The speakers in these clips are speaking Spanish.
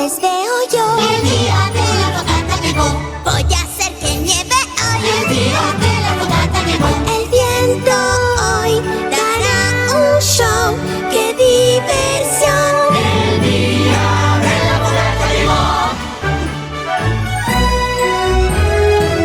nubes veo yo. El día de la fogata llegó. Voy a hacer que nieve hoy. El día de la fogata llegó. El viento hoy dará un show. ¡Qué diversión! El día de la fogata llegó.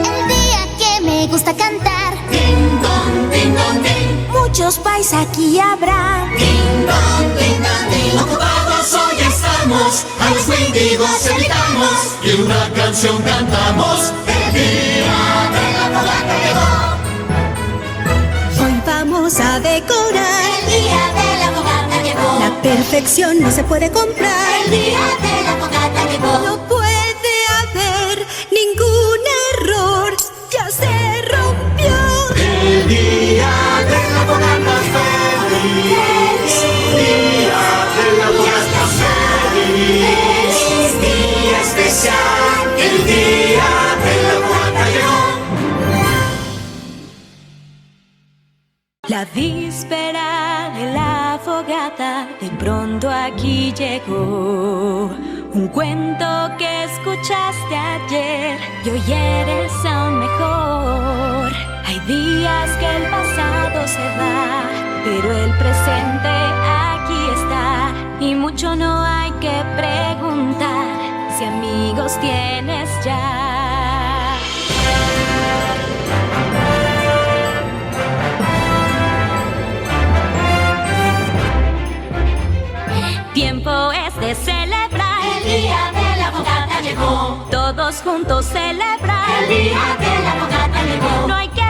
El día que me gusta cantar. Ding dong, ding dong, ding. Muchos pais aquí habrá. Ding dong, ding dong, ding. Ocupados hoy estamos, a los mendigos evitamos y una canción cantamos. El día de la fogata llegó. Hoy vamos a decorar. El día de la fogata llegó. La perfección no se puede comprar. El día de la fogata llegó. No puede haber ningún error. Ya se rompió. El día de la fogata feliz. Día de la fogata feliz. Día especial. El día de la fogata llegó. La víspera de la fogata de pronto aquí llegó. Un cuento que escuchaste ayer y hoy eres aún mejor. Hay días que el pasado se va, pero el presente aquí está. Y mucho no hay que preguntar si amigos tienes ya. Tiempo es de celebrar. El día de la fogata llegó. Todos juntos celebrar. El día de la fogata llegó. No hay que